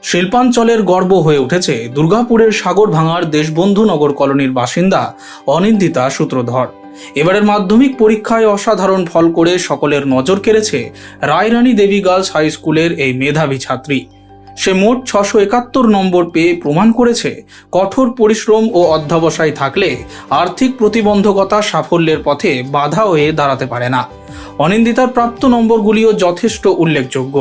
শিল্পাঞ্চলের গর্ব হয়ে উঠেছে দুর্গাপুরের সাগরভাঙার দেশবন্ধু নগর কলোনির বাসিন্দা অনিন্দিতা সূত্রধর। এবারের মাধ্যমিক পরীক্ষায় অসাধারণ ফল করে সকলের নজর কেড়েছে রায়রানী দেবী গার্লস হাই স্কুলের এই মেধাবী ছাত্রী। সে মোট 671 নম্বর পেয়ে প্রমাণ করেছে কঠোর পরিশ্রম ও অধ্যবসায় থাকলে আর্থিক প্রতিবন্ধকতা সাফল্যের পথে বাধা হয়ে দাঁড়াতে পারে না। অনিন্দিতার প্রাপ্ত নম্বরগুলিও যথেষ্ট উল্লেখযোগ্য।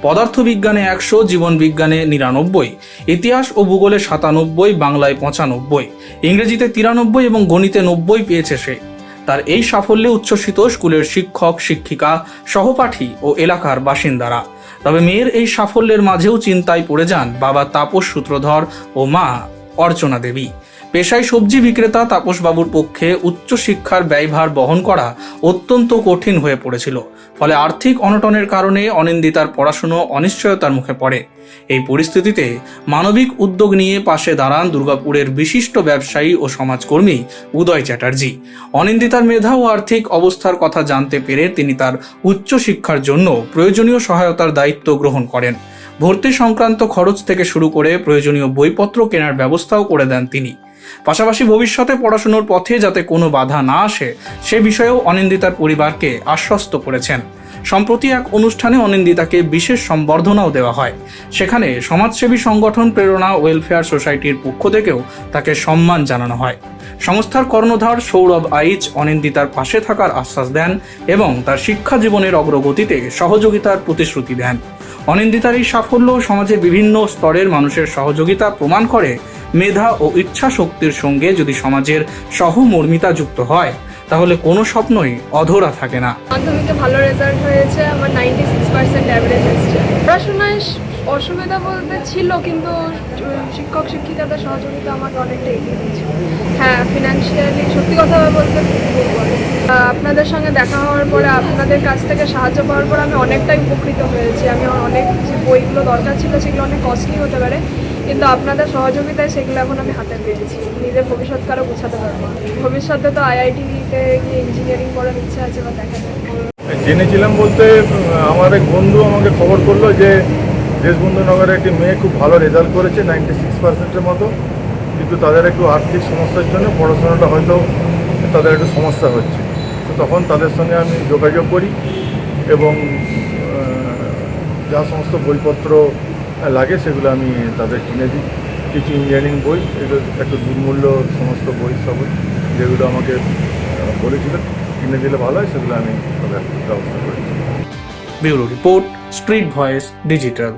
পদার্থবিজ্ঞানে 100, জীবন বিজ্ঞানে 99, ইতিহাস ও ভূগোলে 97, বাংলায় 95, ইংরেজিতে 93 এবং গণিতে 90 পেয়েছে সে। তার এই সাফল্যে উচ্ছ্বসিত স্কুলের শিক্ষক, শিক্ষিকা, সহপাঠী ও এলাকার বাসিন্দারা। তবে মেয়ের এই সাফল্যের মাঝেও চিন্তায় পড়ে যান বাবা তাপস সূত্রধর ও মা অর্চনা দেবী। পেশায় সবজি বিক্রেতা তাপসবাবুর পক্ষে উচ্চশিক্ষার ব্যয়ভার বহন করা অত্যন্ত কঠিন হয়ে পড়েছিল। ফলে আর্থিক অনটনের কারণে অনিন্দিতার পড়াশুনো অনিশ্চয়তার মুখে পড়ে। এই পরিস্থিতিতে মানবিক উদ্যোগ নিয়ে পাশে দাঁড়ান দুর্গাপুরের বিশিষ্ট ব্যবসায়ী ও সমাজকর্মী উদয় চ্যাটার্জি। অনিন্দিতার মেধা ও আর্থিক অবস্থার কথা জানতে পেরে তিনি তার উচ্চশিক্ষার জন্য প্রয়োজনীয় সহায়তার দায়িত্ব গ্রহণ করেন। ভর্তি সংক্রান্ত খরচ থেকে শুরু করে প্রয়োজনীয় বইপত্র কেনার ব্যবস্থাও করে দেন তিনি। পাশাপাশি ভবিষ্যতে পড়াশোনার পথে যাতে কোনো বাধা না আসে সে বিষয়েও অনিন্দিতার পরিবারকে আশ্বস্ত করেছেন। সম্প্রতি এক অনুষ্ঠানে অনিন্দিতাকে বিশেষ সম্বর্ধনাও দেওয়া হয়। সেখানে সমাজসেবী সংগঠন প্রেরণা ওয়েলফেয়ার সোসাইটির পক্ষ থেকেও তাকে সম্মান জানানো হয়। সংস্থার কর্ণধার সৌরভ আইচ অনিন্দিতার পাশে থাকার আশ্বাস দেন এবং তার শিক্ষা জীবনের অগ্রগতিতে সহযোগিতার প্রতিশ্রুতি দেন। অনিন্দিতার এই সাফল্য সমাজের বিভিন্ন স্তরের মানুষের সহযোগিতা প্রমাণ করে মেধা ও ইচ্ছা শক্তির সঙ্গে যদি সমাজের সহমর্মিতা যুক্ত হয় তাহলে কোনো স্বপ্নই অধরা থাকে না। মাধ্যমিকে ভালো রেজাল্ট হয়েছে, আমার 96% অ্যাভারেজ এসেছে। পড়াশোনায় অসুবিধা বলতে ছিল, কিন্তু শিক্ষক শিক্ষিকাদের সহযোগিতা আমাকে অনেকটা এগিয়ে দিয়েছে। হ্যাঁ, ফিনান্সিয়ালি সত্যি কথা বলতে আপনাদের সঙ্গে দেখা হওয়ার পরে, আপনাদের কাছ থেকে সাহায্য পাওয়ার পরে আমি অনেকটাই উপকৃত হয়েছি। আমি অনেক যে বইগুলো দরকার ছিল সেগুলো অনেক কস্টলি হতে পারে, কিন্তু আপনাদের সহযোগিতায় সেগুলো এখন আমি হাতে পেয়েছি। নিজের ভবিষ্যৎকে আরও গোছাতে পারবো। ভবিষ্যতে তো আইআইটিতে গিয়ে ইঞ্জিনিয়ারিং করার ইচ্ছা আছে, বা দেখা যায়। জেনেছিলাম বলতে আমার এক বন্ধু আমাকে খবর করলো যে দেশবন্ধু নগরে একটি মেয়ে খুব ভালো রেজাল্ট করেছে, 96%-এর মতো, কিন্তু তাদের একটু আর্থিক সমস্যার জন্য পড়াশোনাটা হয়তো তাদের একটু সমস্যা হচ্ছে। তো তখন তাদের সঙ্গে আমি যোগাযোগ করি এবং যা সমস্ত বইপত্র লাগে সেগুলো আমি তাদের কিনে দিই। কিছু ইঞ্জিনিয়ারিং বই, এগুলো একটু দুর্মূল্য সমস্ত বই সব যেগুলো আমাকে বলেছিল কিনে দিলে ভালো হয়, সেগুলো আমি তাদের ব্যবস্থা করেছি। Bureau report, street voice digital.